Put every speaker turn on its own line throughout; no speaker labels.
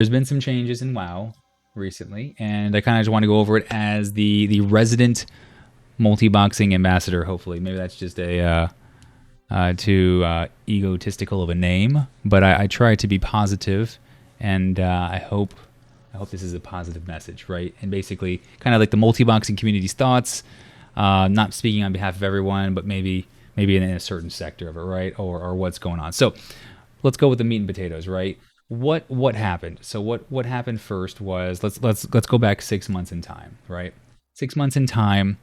There's been some changes in WoW recently, and I kind of just want to go over it as the resident multi-boxing ambassador. Hopefully, maybe that's just a too egotistical of a name, but I try to be positive, and I hope this is a positive message, right? And basically, kind of like the multi-boxing community's thoughts. Not speaking on behalf of everyone, but maybe in a certain sector of it, right? Or what's going on. So let's go with the meat and potatoes, right? What happened? So what happened first was let's go back 6 months in time, right? 6 months in time,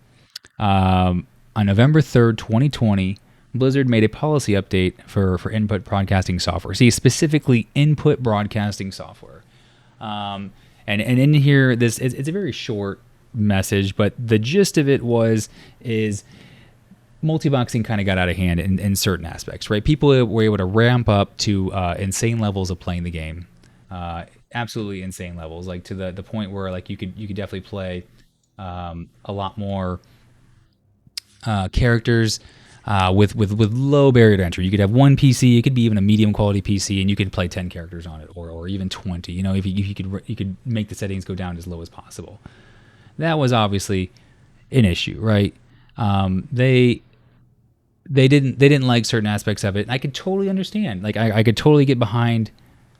on November 3rd, 2020, Blizzard made a policy update for input broadcasting software. See, specifically input broadcasting software. And in here, it's a very short message, but the gist of it is multiboxing kind of got out of hand in certain aspects, right? People were able to ramp up to insane levels of playing the game, absolutely insane levels, like to the point where like you could definitely play a lot more characters with low barrier to entry. You could have one PC, it could be even a medium quality PC, and you could play 10 characters on it, or even 20. You know, if you could make the settings go down as low as possible. That was obviously an issue, right? They didn't like certain aspects of it, and I could totally understand. Like I could totally get behind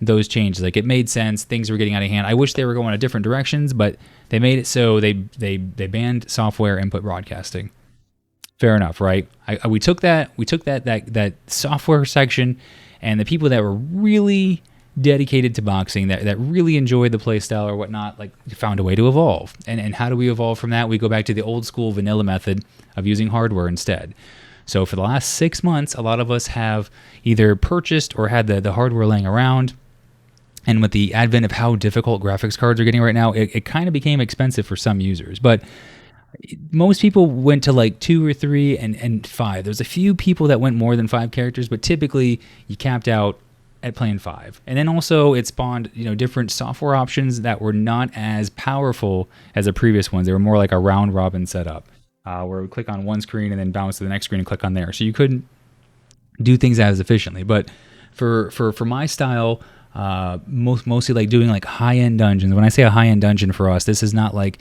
those changes. Like it made sense. Things were getting out of hand. I wish they were going in different directions, but they made it so they banned software input broadcasting. Fair enough, right? We took that software section, and the people that were really dedicated to boxing, that really enjoyed the play style or whatnot, like found a way to evolve. And how do we evolve from that? We go back to the old school vanilla method of using hardware instead. So for the last 6 months, a lot of us have either purchased or had the hardware laying around. And with the advent of how difficult graphics cards are getting right now, it kind of became expensive for some users. But most people went to like 2 or 3 and 5. There's a few people that went more than 5 characters, but typically you capped out at playing 5. And then also it spawned, different software options that were not as powerful as the previous ones. They were more like a round robin setup, where we click on one screen and then bounce to the next screen and click on there. So you couldn't do things as efficiently. But for my style, mostly like doing like high-end dungeons. When I say a high-end dungeon for us, this is not like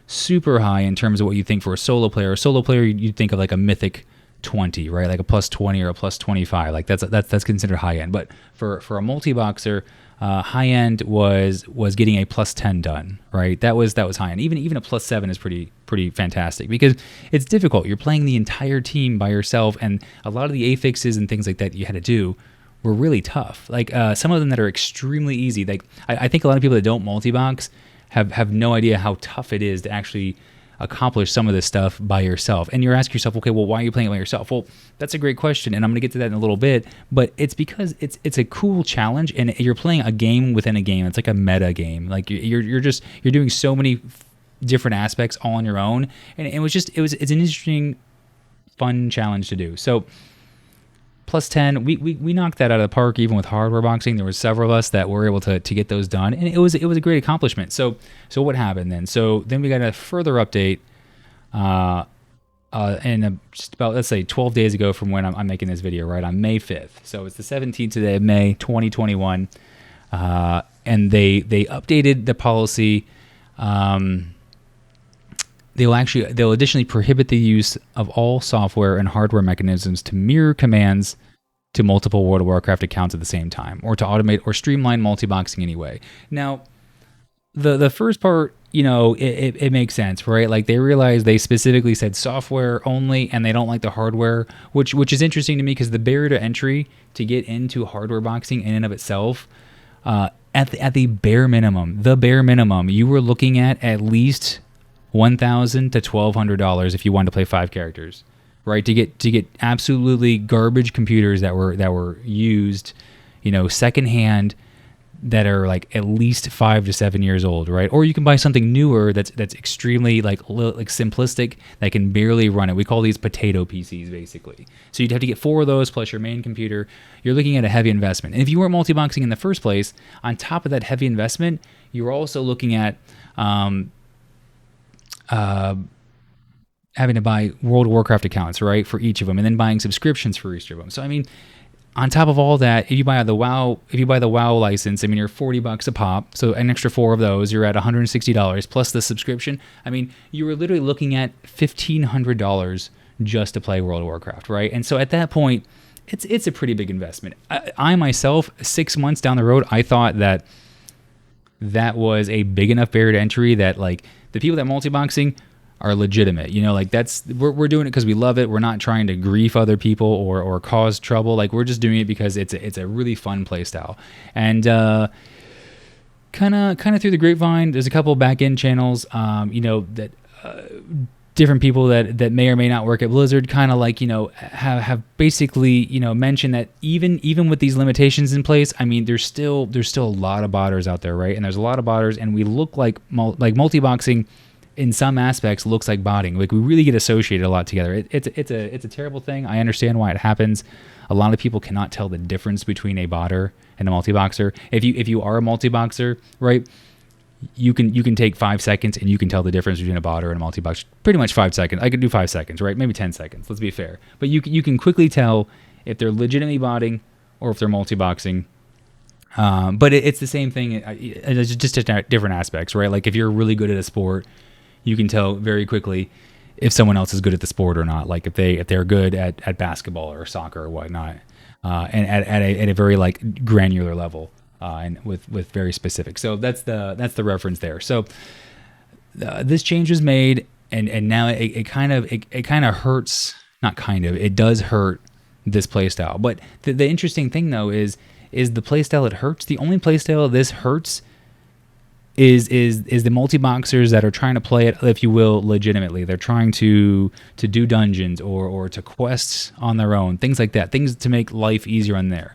super high in terms of what you think for a solo player. A solo player, you'd think of like a mythic 20, right? Like a plus 20 or a plus 25. Like that's considered high end. But for a multi-boxer, high end was getting a plus 10 done, right? That was high end. Even a plus 7 is pretty fantastic because it's difficult. You're playing the entire team by yourself, and a lot of the affixes and things like that you had to do were really tough. Like some of them that are extremely easy. Like I think a lot of people that don't multi-box have no idea how tough it is to actually accomplish some of this stuff by yourself. And you're asking yourself, okay, well, why are you playing it by yourself? Well, that's a great question, and I'm going to get to that in a little bit, but it's because it's a cool challenge, and you're playing a game within a game. It's like a meta game. Like you're doing so many different aspects all on your own, and it's an interesting, fun challenge to do. So plus 10, we knocked that out of the park even with hardware boxing. There were several of us that were able to get those done, and it was a great accomplishment. So what happened then? So then we got a further update and just about, let's say, 12 days ago from when I'm making this video, right, on May 5th. So it's the 17th today of May 2021, and they updated the policy. They'll additionally prohibit the use of all software and hardware mechanisms to mirror commands to multiple World of Warcraft accounts at the same time, or to automate or streamline multi-boxing anyway. Now, the first part, it makes sense, right? Like they realized they specifically said software only, and they don't like the hardware, which is interesting to me because the barrier to entry to get into hardware boxing in and of itself, at the bare minimum, you were looking at least $1,000 to $1,200 if you wanted to play 5 characters, right? To get absolutely garbage computers that were used, secondhand, that are like at least 5 to 7 years old, right? Or you can buy something newer that's extremely like simplistic that can barely run it. We call these potato PCs basically. So you'd have to get 4 of those plus your main computer. You're looking at a heavy investment. And if you weren't multi-boxing in the first place, on top of that heavy investment, you're also looking at having to buy World of Warcraft accounts, right, for each of them, and then buying subscriptions for each of them. So, I mean, on top of all that, if you buy the WoW license, I mean, you're $40 a pop, so an extra 4 of those, you're at $160 plus the subscription. I mean, you were literally looking at $1,500 just to play World of Warcraft, right? And so at that point, it's a pretty big investment. I myself, 6 months down the road, I thought that was a big enough barrier to entry that like the people that multiboxing are legitimate, you know, like we're doing it because we love it. We're not trying to grief other people or cause trouble. Like we're just doing it because it's a really fun play style. And kind of through the grapevine, there's a couple back end channels, you know, that different people that may or may not work at Blizzard kind of like, you know, have basically, you know, mentioned that even with these limitations in place, I mean, there's still a lot of botters out there, right? And there's a lot of botters, and we look like multiboxing in some aspects looks like botting. Like we really get associated a lot together. It's a terrible thing. I understand why it happens. A lot of people cannot tell the difference between a botter and a multiboxer. If you are a multiboxer, right, you can take 5 seconds and you can tell the difference between a botter and a multiboxer. Pretty much 5 seconds. I could do 5 seconds, right? Maybe 10 seconds. Let's be fair. But you can quickly tell if they're legitimately botting or if they're multiboxing. But it's the same thing. It's just different aspects, right? Like if you're really good at a sport, you can tell very quickly if someone else is good at the sport or not. Like if they're good at basketball or soccer or whatnot, and at a very like granular level, and with very specific. So that's the reference there. So this change was made, and now it kind of hurts. Not kind of. It does hurt this playstyle. But the interesting thing though is the playstyle it hurts. The only playstyle this hurts is the multi-boxers that are trying to play it, if you will, legitimately. They're trying to do dungeons or to quests on their own, things like that, things to make life easier on there.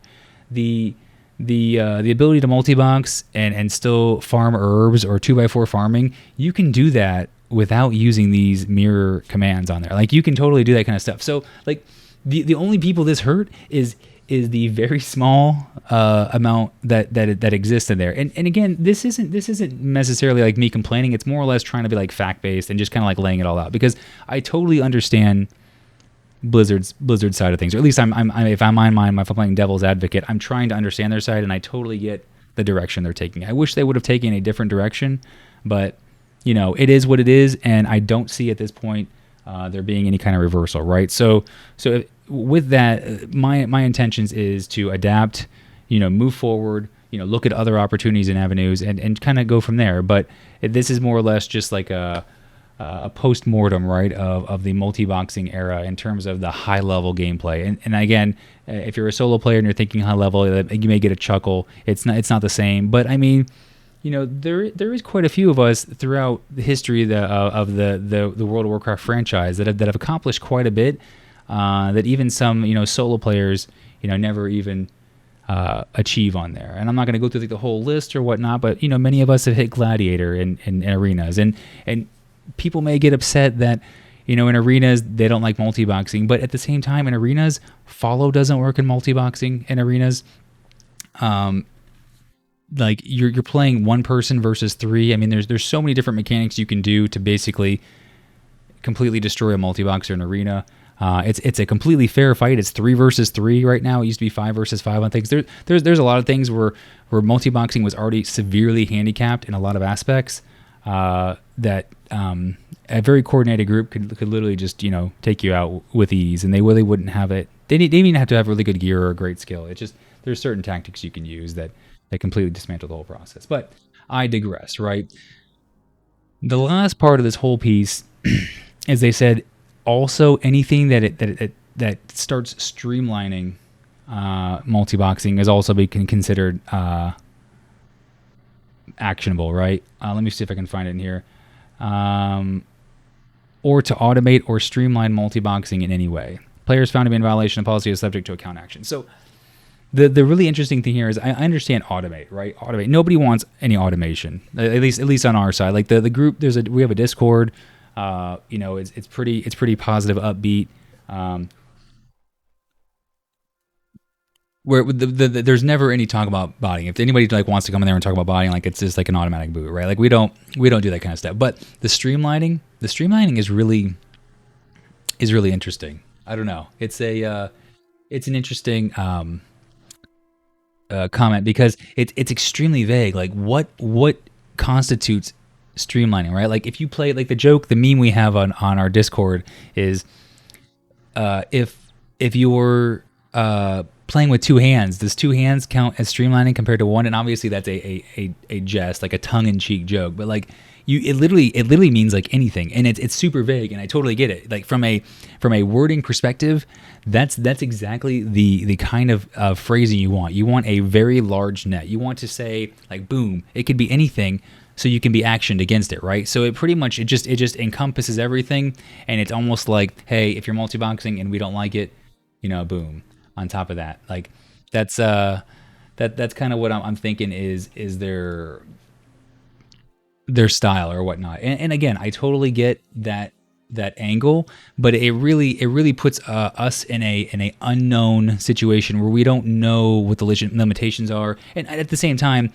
The ability to multi-box and still farm herbs or 2x4 farming, you can do that without using these mirror commands on there. Like you can totally do that kind of stuff. So like the only people this hurt is the very small amount that exists in there. And again, this isn't necessarily like me complaining. It's more or less trying to be like fact based and just kind of like laying it all out, because I totally understand Blizzard's side of things. Or at least if I'm playing devil's advocate, I'm trying to understand their side, and I totally get the direction they're taking. I wish they would have taken a different direction, but you know, it is what it is, and I don't see at this point there being any kind of reversal, right? So with that, my intentions is to adapt, you know, move forward, you know, look at other opportunities and avenues, and kind of go from there. But this is more or less just like a post-mortem, right, of the multi-boxing era in terms of the high-level gameplay. And again, if you're a solo player and you're thinking high-level, you may get a chuckle. It's not the same. But I mean, you know, there is quite a few of us throughout the history of the World of Warcraft franchise that have accomplished quite a bit. That even some, you know, solo players, you know, never even achieve on there. And I'm not going to go through like the whole list or whatnot, but you know, many of us have hit Gladiator in arenas, and people may get upset that, you know, in arenas they don't like multi-boxing, but at the same time, in arenas, follow doesn't work in multi-boxing in arenas. Like you're playing one person versus three. I mean, there's so many different mechanics you can do to basically completely destroy a multi-boxer in arena. It's a completely fair fight. It's 3 versus 3 right now. It used to be 5 versus 5 on things. There's a lot of things where multi-boxing was already severely handicapped in a lot of aspects, that a very coordinated group could literally just, you know, take you out with ease, and they really wouldn't have it. They didn't even have to have really good gear or a great skill. It's just there's certain tactics you can use that completely dismantle the whole process. But I digress, right? The last part of this whole piece is they said also anything that starts streamlining multi-boxing is also being considered actionable, right? Let me see if I can find it in here. Or to automate or streamline multi-boxing in any way. Players found to be in violation of policy is subject to account action. So the really interesting thing here is I understand automate, right? Automate. Nobody wants any automation, at least on our side. Like the group, we have a Discord. You know, it's pretty positive, upbeat. Where there's never any talk about botting. If anybody like wants to come in there and talk about botting, like it's just like an automatic boot, right? Like we don't do that kind of stuff. But the streamlining is really interesting. I don't know. It's an interesting comment because it's extremely vague. Like what constitutes streamlining, right? Like if you play like the meme we have on our Discord is if you're playing with two hands, does two hands count as streamlining compared to one? And obviously that's a jest, like a tongue-in-cheek joke, but like it literally means like anything, and it's super vague, and I totally get it. Like from a wording perspective, that's exactly the kind of phrasing you want. You want a very large net. You want to say like boom, it could be anything, so you can be actioned against it, right? So it pretty much it just encompasses everything, and it's almost like, hey, if you're multiboxing and we don't like it, boom. On top of that, like that's kind of what I'm thinking is their style or whatnot. And again, I totally get that angle, but it really puts us in a unknown situation where we don't know what the limitations are. And at the same time,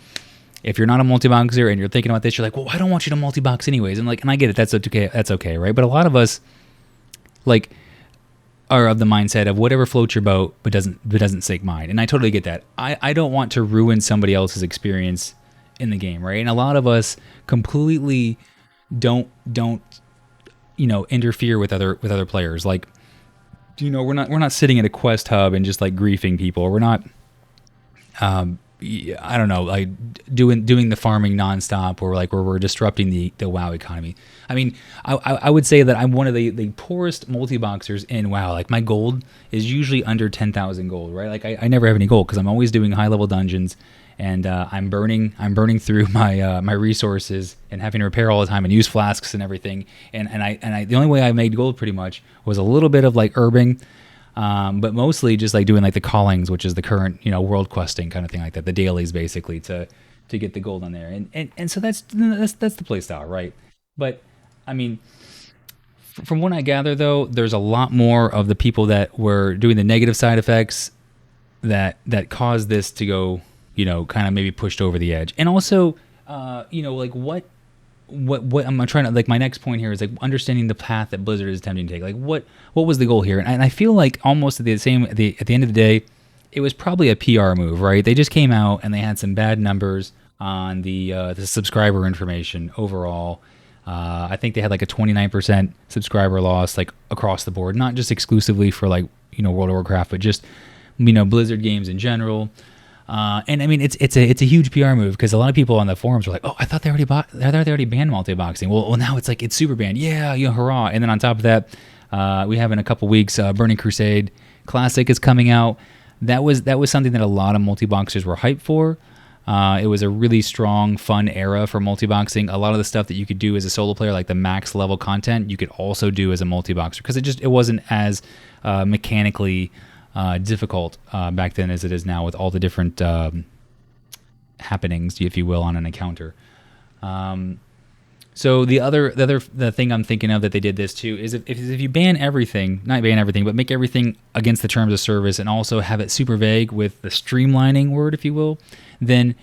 if you're not a multiboxer and you're thinking about this, you're like, well, I don't want you to multibox anyways. And I get it. That's okay, right? But a lot of us like are of the mindset of whatever floats your boat, but doesn't sink mine. And I totally get that. I don't want to ruin somebody else's experience in the game, right? And a lot of us completely don't interfere with other players. Like, we're not sitting at a quest hub and just like griefing people. Or we're not I don't know, like doing the farming nonstop, or like where we're disrupting the WoW economy. I mean, I would say that I'm one of the poorest multi-boxers in WoW. Like my gold is usually under 10,000 gold, right? Like I never have any gold because I'm always doing high level dungeons, and I'm burning through my resources and having to repair all the time and use flasks and everything. And I the only way I made gold pretty much was a little bit of like herbing. But mostly just like doing like the callings, which is the current, world questing kind of thing like that, the dailies basically to get the gold on there. And so that's the play style, right? But I mean, from what I gather though, there's a lot more of the people that were doing the negative side effects that caused this to go, kind of maybe pushed over the edge. And also, like what I'm trying to, like, my next point here is like understanding the path that Blizzard is attempting to take. Like what was the goal here? And I feel like almost at the end of the day, it was probably a PR move, right? They just came out and they had some bad numbers on the subscriber information overall. I think they had like a 29% subscriber loss, like across the board, not just exclusively for like, World of Warcraft, but just, Blizzard games in general. And I mean, it's a huge PR move because a lot of people on the forums were like, "Oh, I thought they already banned multiboxing." Well, now it's like it's super banned. Yeah, hurrah! And then on top of that, we have in a couple weeks, Burning Crusade Classic is coming out. That was something that a lot of multiboxers were hyped for. It was a really strong, fun era for multiboxing. A lot of the stuff that you could do as a solo player, like the max level content, you could also do as a multiboxer because it wasn't as mechanically difficult back then as it is now with all the different happenings, if you will, on an encounter. So the thing I'm thinking of that they did this too is if you ban everything, not ban everything, but make everything against the terms of service and also have it super vague with the streamlining word, if you will, then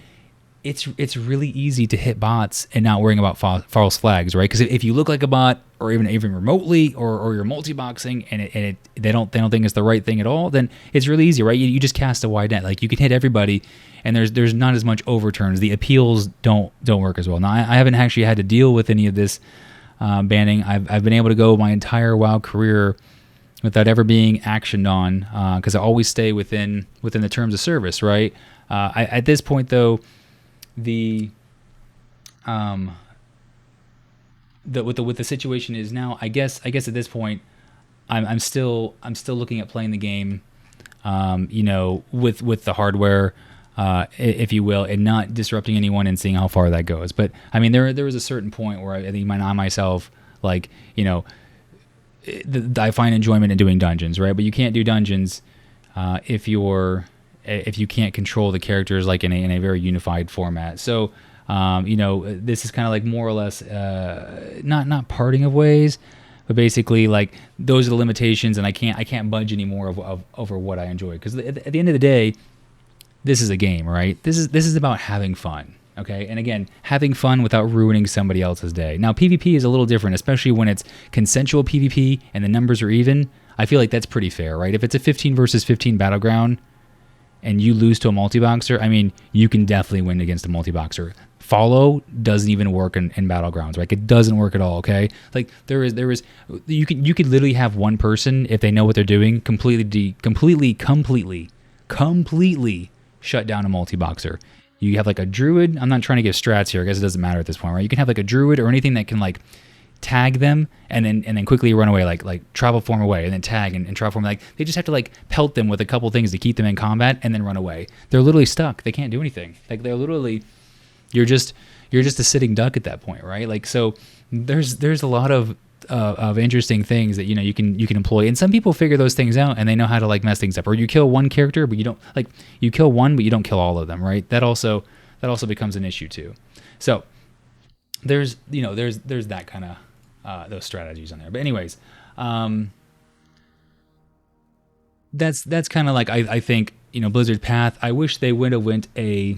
it's really easy to hit bots and not worrying about false flags, right? Because if you look like a bot, or even remotely, or you're multiboxing and they don't think it's the right thing at all, then it's really easy, right? You just cast a wide net. Like you can hit everybody, and there's not as much overturns. The appeals don't work as well. Now I haven't actually had to deal with any of this banning. I've been able to go my entire WoW career without ever being actioned on because I always stay within the terms of service, right? At this point though, with the situation is now, I guess at this point, I'm still looking at playing the game, with the hardware, if you will, and not disrupting anyone and seeing how far that goes. But I mean, there was a certain point where I think I myself, like, I find enjoyment in doing dungeons, right? But you can't do dungeons if you can't control the characters like in a very unified format. So this is kind of like more or less not parting of ways, but basically like those are the limitations, and I can't budge anymore over what I enjoy, because at the end of the day, this is a game, right? This is about having fun, okay? And again, having fun without ruining somebody else's day. Now PvP is a little different, especially when it's consensual PvP and the numbers are even. I feel like that's pretty fair, right? If it's a 15 versus 15 battleground, and you lose to a multiboxer, I mean, you can definitely win against a multiboxer. Follow doesn't even work in battlegrounds. Like it doesn't work at all. Okay, like there is you could literally have one person, if they know what they're doing, completely shut down a multi-boxer. You have like a druid. I'm not trying to give strats here. I guess it doesn't matter at this point, right? You can have like a druid or anything that can like tag them and then quickly run away, like travel form away and then tag and travel form. Like they just have to like pelt them with a couple things to keep them in combat and then run away. They're literally stuck. They can't do anything. Like they're literally, you're just a sitting duck at that point, right? Like so, there's a lot of interesting things that you can employ, and some people figure those things out and they know how to like mess things up. Or you kill one character, but you don't like you kill one, but you don't kill all of them, right? That also becomes an issue too. So there's that kind of those strategies on there. But anyways, that's kind of like I think Blizzard's path. I wish they would have went a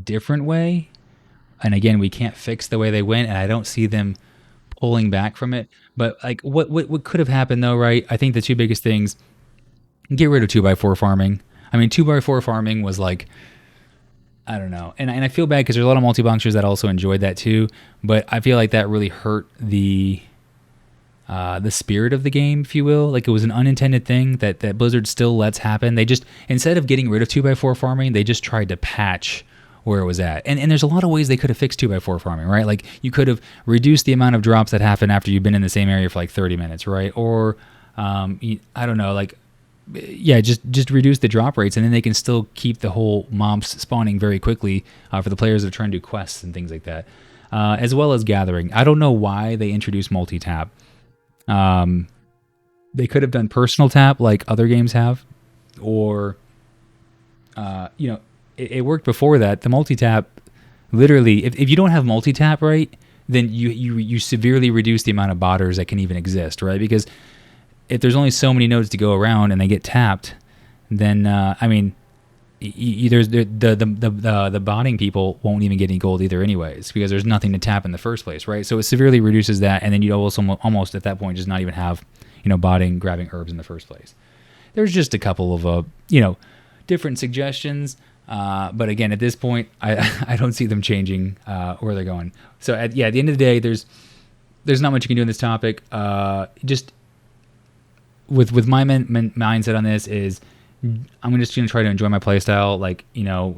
different way. And again, we can't fix the way they went, and I don't see them pulling back from it. But like what could have happened though, right? I think the two biggest things: get rid of 2x4 farming. I mean, 2x4 farming was like, I don't know, and I feel bad because there's a lot of multi-boxers that also enjoyed that too. But I feel like that really hurt the spirit of the game, if you will. Like it was an unintended thing that Blizzard still lets happen. They just, instead of getting rid of 2x4 farming, they just tried to patch where it was at. And there's a lot of ways they could have fixed 2x4 farming, right? Like you could have reduced the amount of drops that happen after you've been in the same area for like 30 minutes, right? Or I don't know, like yeah, just reduce the drop rates, and then they can still keep the whole mobs spawning very quickly for the players that are trying to do quests and things like that, as well as gathering. I don't know why they introduced multi-tap. They could have done personal tap like other games have, or it worked before that. The multi-tap, literally, if you don't have multi-tap right, then you severely reduce the amount of botters that can even exist, right? Because if there's only so many nodes to go around and they get tapped, then I mean, there's the botting people won't even get any gold either, anyways, because there's nothing to tap in the first place, right? So it severely reduces that, and then you also almost at that point just not even have botting grabbing herbs in the first place. There's just a couple of different suggestions. But again, at this point, I don't see them changing where they're going. So at the end of the day, there's not much you can do in this topic. Just with my mindset on this is, I'm just gonna try to enjoy my playstyle, like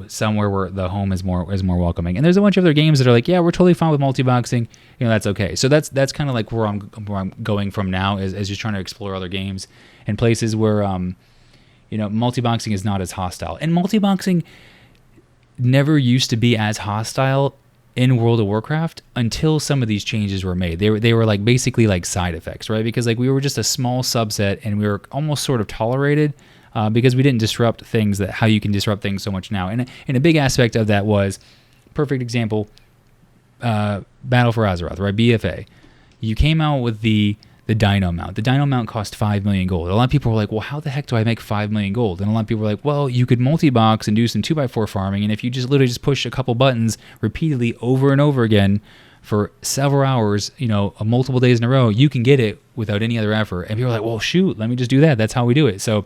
somewhere where the home is more welcoming. And there's a bunch of other games that are like, yeah, we're totally fine with multiboxing. That's okay. So that's kind of like where I'm going from now, is just trying to explore other games and places where multiboxing is not as hostile. And multiboxing never used to be as hostile in World of Warcraft until some of these changes were made. They were like basically like side effects, right? Because like we were just a small subset, and we were almost sort of tolerated because we didn't disrupt things how you can disrupt things so much now. And a big aspect of that was, perfect example, Battle for Azeroth, right? BFA. You came out with the Dino mount. The Dino mount cost 5 million gold. A lot of people were like, well, how the heck do I make 5 million gold? And a lot of people were like, well, you could multi-box and do some 2x4 farming, and if you just literally push a couple buttons repeatedly over and over again for several hours, multiple days in a row, you can get it without any other effort. And people were like, well, shoot, let me just do that. That's how we do it. So,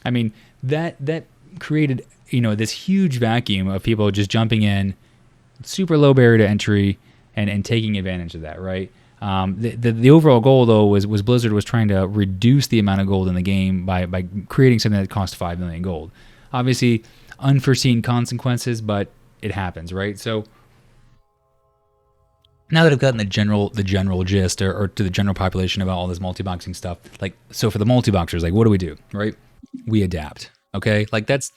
I mean, that created, this huge vacuum of people just jumping in, super low barrier to entry, and taking advantage of that, right? The overall goal, though, was Blizzard was trying to reduce the amount of gold in the game by creating something that cost 5 million gold. Obviously, unforeseen consequences, but it happens, right? So now that I've gotten the general gist or to the general population about all this multi-boxing stuff, like, so for the multi-boxers, like, what do, right? We adapt, okay? Like, that's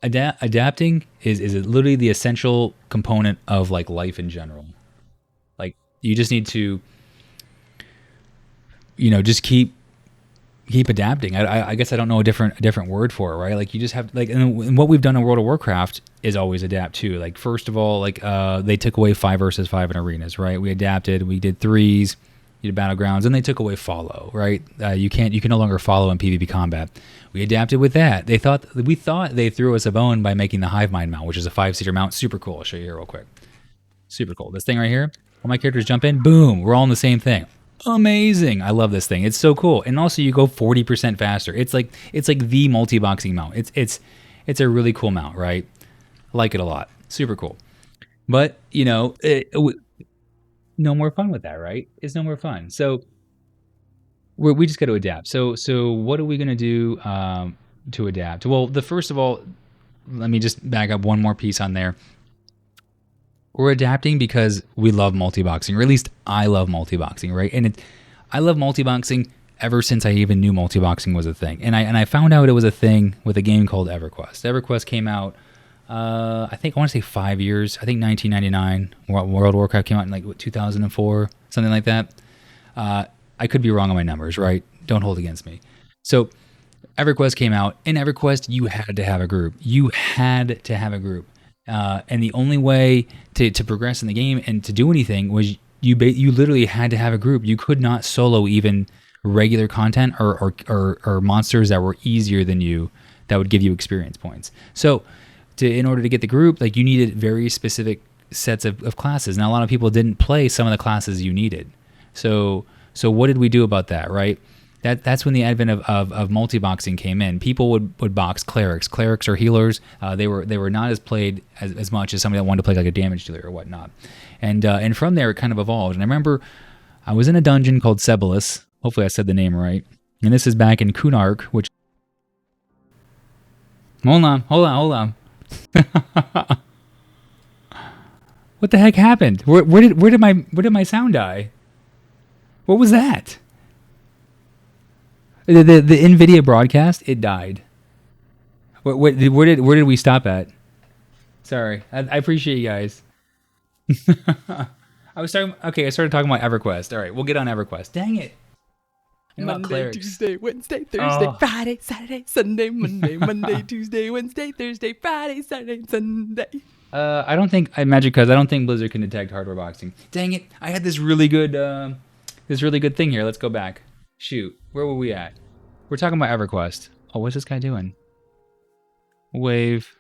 adapting is literally the essential component of like life in general. Like, you just need to, just keep adapting. I guess I don't know a different word for it, right? Like, you just have, like, and what we've done in World of Warcraft is always adapt too. Like, first of all, like they took away 5 versus 5 in arenas, right? We adapted. We did 3s, you did battlegrounds, and they took away follow, right? You can no longer follow in PvP combat. We adapted with that. We thought they threw us a bone by making the Hive Mind mount, which is a 5-seater mount. Super cool. I'll show you here real quick. Super cool. This thing right here. All my characters jump in, boom, we're all in the same thing. Amazing. I love this thing. It's so cool. And also you go 40% faster. It's like the multi-boxing mount. It's a really cool mount, right? I like it a lot. Super cool. But, no more fun with that, right? It's no more fun. So we just got to adapt. So what are we going to do to adapt? Well, the first of all, let me just back up one more piece on there. We're adapting because we love multiboxing, or at least I love multiboxing, right? I love multiboxing ever since I even knew multiboxing was a thing, and I found out it was a thing with a game called EverQuest. EverQuest came out, I think I want to say 5 years. I think 1999. World of Warcraft came out in like 2004, something like that. I could be wrong on my numbers, right? Don't hold against me. So EverQuest came out. In EverQuest, you had to have a group. You had to have a group, and the only way to progress in the game and to do anything was you literally had to have a group. You could not solo even regular content or monsters that were easier than you that would give you experience points. So, in order to get the group, like you needed very specific sets of classes. Now, a lot of people didn't play some of the classes you needed. So what did we do about that, right? That's when the advent of multi-boxing came in. People would box clerics. Clerics are healers. They were not as played as much as somebody that wanted to play like a damage dealer or whatnot. And from there it kind of evolved. And I remember I was in a dungeon called Sebalus. Hopefully I said the name right. And this is back in Kunark, which hold on. What the heck happened? Where did my sound die? What was that? The NVIDIA broadcast, it died. Where did we stop at? Sorry, I appreciate you guys. I started talking about EverQuest. All right, we'll get on EverQuest. Dang it!
Monday, Tuesday, Wednesday, Thursday, Friday, Saturday, Sunday, Monday, Tuesday, Wednesday, Thursday, Friday, Saturday, Sunday.
I don't think I don't think Blizzard can detect hardware boxing. Dang it! I had this really good thing here. Let's go back. Shoot, where were we at? We're talking about EverQuest. Oh, what's this guy doing? Wave.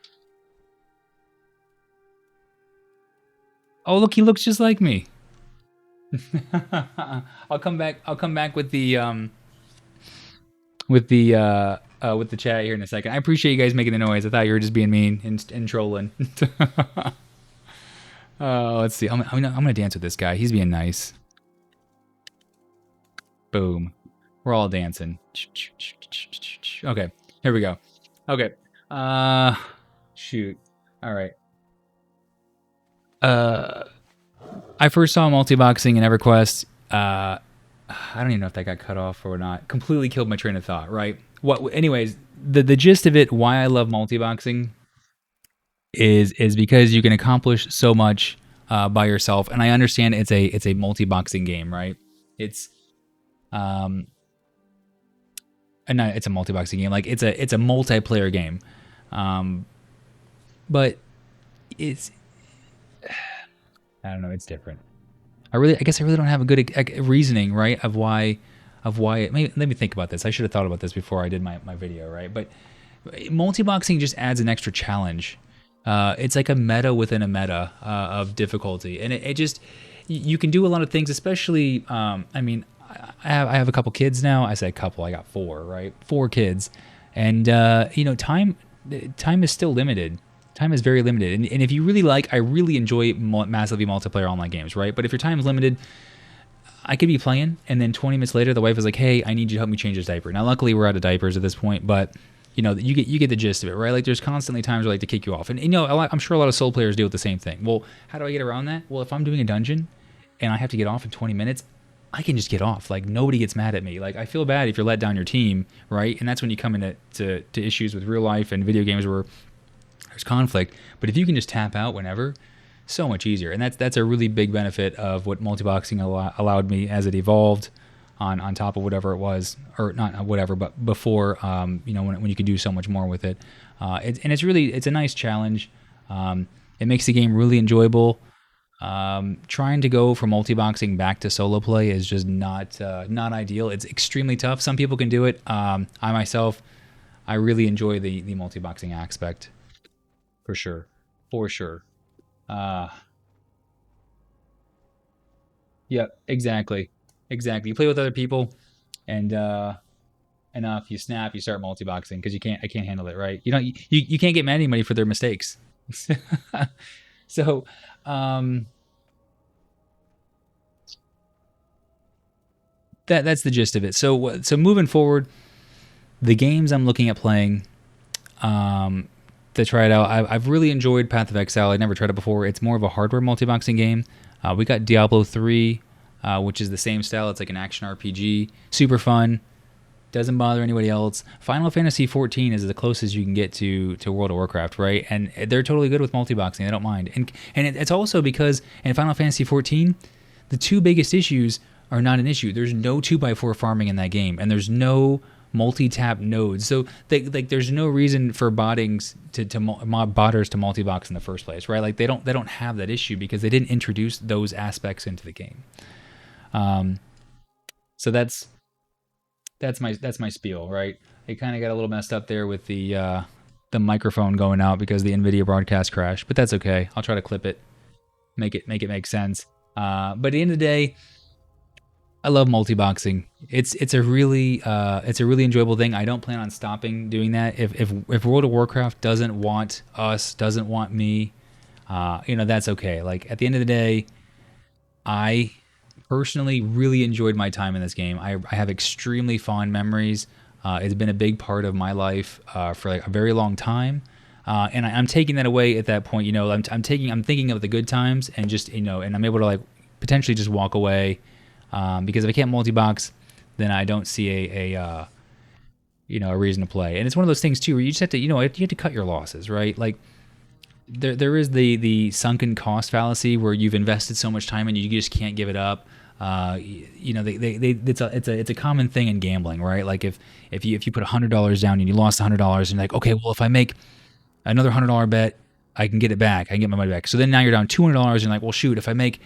Oh, look, he looks just like me. I'll come back with the chat here in a second. I appreciate you guys making the noise. I thought you were just being mean and trolling. Let's see. I'm gonna dance with this guy. He's being nice. Boom. We're all dancing. Okay, here we go. Okay. Shoot. All right. I first saw multiboxing in EverQuest. I don't even know if that got cut off or not. Completely killed my train of thought. Right. Anyways, the gist of it, why I love multiboxing, is because you can accomplish so much by yourself, and I understand it's a multiboxing game, right? It's no, it's a multiboxing game. Like it's a multiplayer game, but it's I don't know. It's different. I guess I really don't have a good reasoning, right, of why. Maybe, let me think about this. I should have thought about this before I did my video, right? But multiboxing just adds an extra challenge. It's like a meta within a meta of difficulty, and it just you can do a lot of things. Especially, I mean, I have a couple kids now. I say a couple. I got 4, right? 4 kids, and time is still limited. Time is very limited, and if you really I really enjoy massively multiplayer online games, right? But if your time is limited, I could be playing, and then 20 minutes later, the wife is like, "Hey, I need you to help me change this diaper." Now, luckily, we're out of diapers at this point, but you get the gist of it, right? Like, there's constantly times where I like to kick you off, and I'm sure a lot of Soul players deal with the same thing. Well, how do I get around that? Well, if I'm doing a dungeon and I have to get off in 20 minutes, I can just get off. Like, nobody gets mad at me. Like, I feel bad if you're let down your team, right? And that's when you come into to issues with real life and video games where there's conflict. But if you can just tap out whenever, so much easier. And that's a really big benefit of what multiboxing allowed me as it evolved on top of whatever it was, or not whatever, but before, when you could do so much more with it. It's a nice challenge. It makes the game really enjoyable. Trying to go from multiboxing back to solo play is just not ideal. It's extremely tough. Some people can do it. I myself, I really enjoy the multiboxing aspect. For sure. Yeah, exactly. Exactly. You play with other people, and enough, you snap, you start multiboxing because I can't handle it, right? You don't, you can't get mad at anybody for their mistakes. So, um, that's the gist of it. So moving forward, the games I'm looking at playing, um, to try it out, I've really enjoyed Path of Exile. I never tried it before. It's more of a hardware multiboxing game. We got Diablo 3, which is the same style. It's like an action RPG, super fun. Doesn't bother anybody else. Final Fantasy 14 is the closest you can get to World of Warcraft, right? And they're totally good with multiboxing. They don't mind. And it's also because in Final Fantasy 14, the two biggest issues are not an issue. There's no 2x4 farming in that game, and there's no multi-tap nodes. So there's no reason for botters to multibox in the first place, right? Like they don't have that issue because they didn't introduce those aspects into the game. So that's my spiel, right? It kind of got a little messed up there with the microphone going out because the NVIDIA broadcast crashed, but that's okay. I'll try to clip it, make it make sense. But at the end of the day, I love multiboxing. It's a really enjoyable thing. I don't plan on stopping doing that. If World of Warcraft doesn't want us, doesn't want me, that's okay. Like at the end of the day, I personally really enjoyed my time in this game. I have extremely fond memories. It's been a big part of my life for like a very long time. And I'm taking that away at that point. I'm thinking of the good times and just, and I'm able to like potentially just walk away. Because if I can't multi-box, then I don't see a reason to play. And it's one of those things too, where you just have to, you have to cut your losses, right? Like there is the sunken cost fallacy where you've invested so much time and you just can't give it up. It's a common thing in gambling, right? Like if you put $100 down and you lost $100, and you're like, okay, well if I make another $100 bet, I can get it back. I can get my money back. So then now you're down $200, and you're like, well shoot, if I make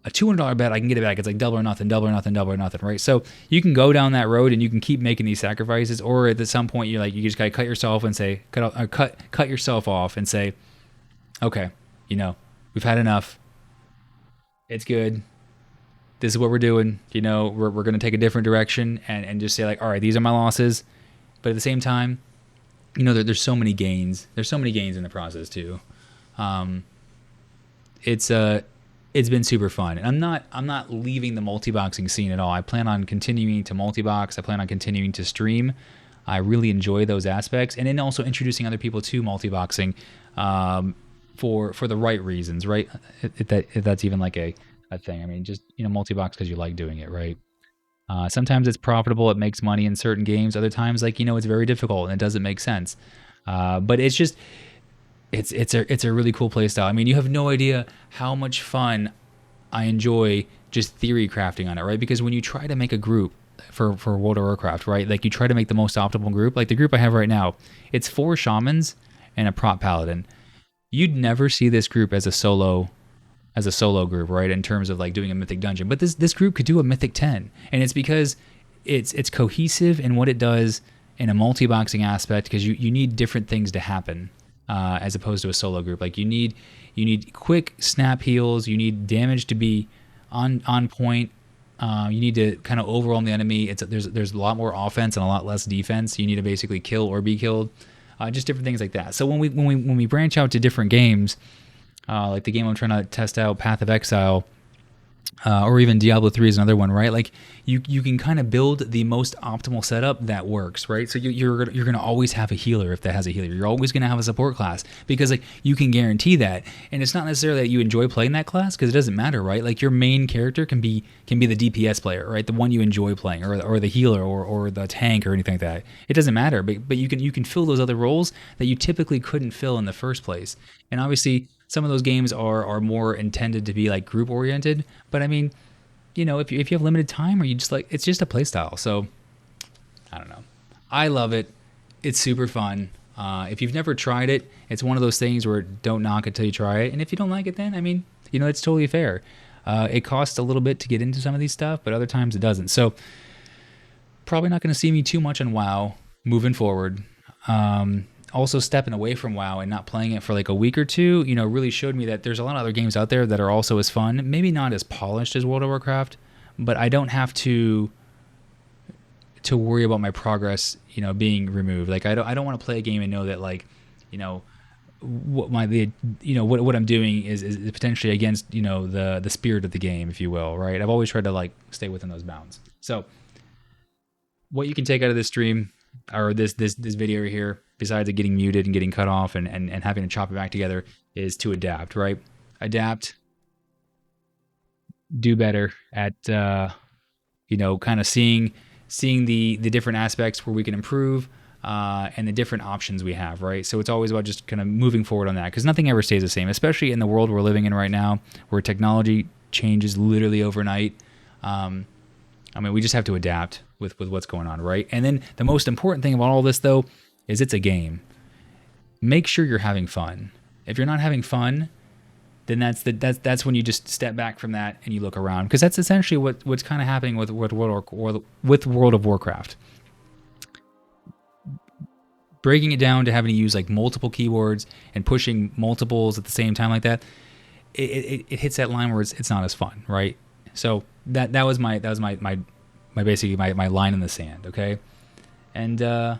a $200 bet, I can get it back. It's like double or nothing, right? So you can go down that road and you can keep making these sacrifices, or at some point you're like, you just gotta cut yourself and say, cut yourself off and say, okay, we've had enough. It's good. This is what we're doing. We're gonna take a different direction and just say like, all right, these are my losses. But at the same time, there's so many gains. There's so many gains in the process too. It's been super fun, and I'm not leaving the multiboxing scene at all. I plan on continuing to multibox. I plan on continuing to stream. I really enjoy those aspects, and then also introducing other people to multiboxing for the right reasons, right? If that's even like a thing. I mean, just multibox because you like doing it, right? Sometimes it's profitable, it makes money in certain games. Other times, like it's very difficult and it doesn't make sense. But it's just. It's a really cool play style. I mean, you have no idea how much fun I enjoy just theory crafting on it, right? Because when you try to make a group for World of Warcraft, right? Like you try to make the most optimal group. Like the group I have right now, it's 4 shamans and a prop paladin. You'd never see this group as a solo group, right? In terms of like doing a mythic dungeon, but this group could do a mythic 10, and it's because it's cohesive in what it does in a multi-boxing aspect, because you need different things to happen. As opposed to a solo group. Like you need quick snap heals, you need damage to be on point, you need to kind of overwhelm the enemy. There's a lot more offense and a lot less defense. You need to basically kill or be killed, just different things like that. So when we branch out to different games, like the game I'm trying to test out, Path of Exile, or even Diablo 3 is another one, right? Like you can kind of build the most optimal setup that works, right? So you're gonna always have a healer if that has a healer. You're always gonna have a support class because like you can guarantee that, and it's not necessarily that you enjoy playing that class, because it doesn't matter, right? Like your main character can be the DPS player, right? The one you enjoy playing, or the healer, or the tank, or anything like that. It doesn't matter, but you can fill those other roles that you typically couldn't fill in the first place. And obviously, some of those games are more intended to be like group oriented, but I mean, if you have limited time, or you just like, it's just a play style. So I don't know. I love it. It's super fun. If you've never tried it, it's one of those things where don't knock it till you try it. And if you don't like it, then I mean, it's totally fair. It costs a little bit to get into some of these stuff, but other times it doesn't. So probably not going to see me too much on WoW moving forward. Also stepping away from WoW and not playing it for like a week or two, really showed me that there's a lot of other games out there that are also as fun, maybe not as polished as World of Warcraft, but I don't have to worry about my progress, being removed. Like I don't want to play a game and know that, like, what what I'm doing is potentially against, the spirit of the game, if you will, right? I've always tried to, like, stay within those bounds. So what you can take out of this stream, or this video here, besides it getting muted and getting cut off and having to chop it back together, is to adapt, right? Adapt, do better at kind of seeing the different aspects where we can improve, and the different options we have, right? So it's always about just kind of moving forward on that, because nothing ever stays the same, especially in the world we're living in right now, where technology changes literally overnight. We just have to adapt with what's going on, right? And then the most important thing about all this, though, is it's a game. Make sure you're having fun. If you're not having fun, then that's when you just step back from that and you look around, because that's essentially what's kind of happening with World of Warcraft. Breaking it down to having to use, like, multiple keywords and pushing multiples at the same time like that, it hits that line where it's not as fun, right? So that was my basically my line in the sand, okay? And as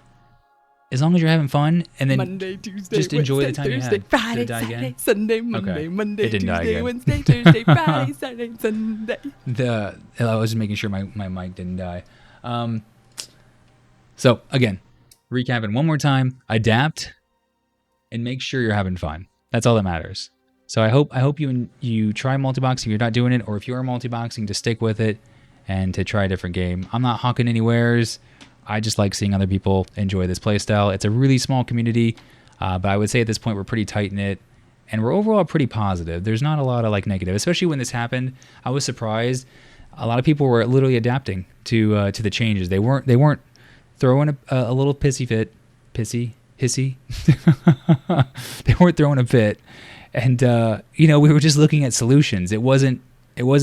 long as you're having fun, and then
Monday, Tuesday,
just enjoy
Wednesday,
the time
Thursday,
you had.
Friday,
Did it die
Saturday,
again?
Sunday, Monday,
Okay.
Monday,
It didn't die
Tuesday,
again.
Wednesday, Thursday, Friday, Saturday, Sunday.
I was just making sure my mic didn't die. So again, recapping one more time: adapt and make sure you're having fun. That's all that matters. So I hope you try multiboxing if you're not doing it, or if you are multiboxing, to stick with it and to try a different game. I'm not hawking any wares. I just like seeing other people enjoy this playstyle. It's a really small community, but I would say at this point we're pretty tight-knit, and we're overall pretty positive. There's not a lot of, like, negative. Especially when this happened, I was surprised. A lot of people were literally adapting to the changes. They weren't throwing a little hissy. They weren't throwing a fit, and we were just looking at solutions. It wasn't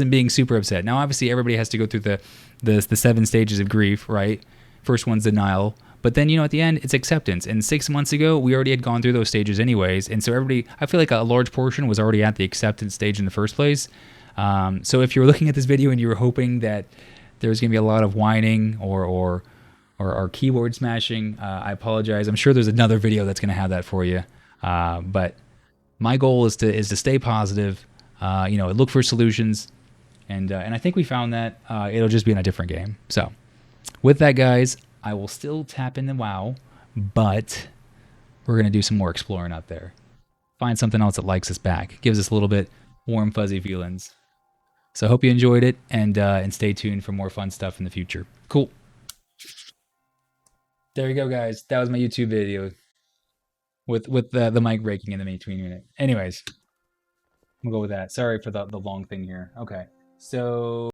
being super upset. Now, obviously, everybody has to go through the 7 stages of grief, right? First one's denial, but then, at the end, it's acceptance. And 6 months ago, we already had gone through those stages anyways, and so everybody, I feel like a large portion was already at the acceptance stage in the first place. So if you were looking at this video and you were hoping that there was going to be a lot of whining or keyboard smashing, I apologize. I'm sure there's another video that's going to have that for you. But my goal is to stay positive, look for solutions, and I think we found that. It'll just be in a different game. So with that, guys, I will still tap into WoW, but we're going to do some more exploring out there. Find something else that likes us back. Gives us a little bit warm, fuzzy feelings. So I hope you enjoyed it, and stay tuned for more fun stuff in the future. Cool. There you go, guys. That was my YouTube video with the mic breaking in the between unit. Anyways, we'll go with that. Sorry for the long thing here. Okay, so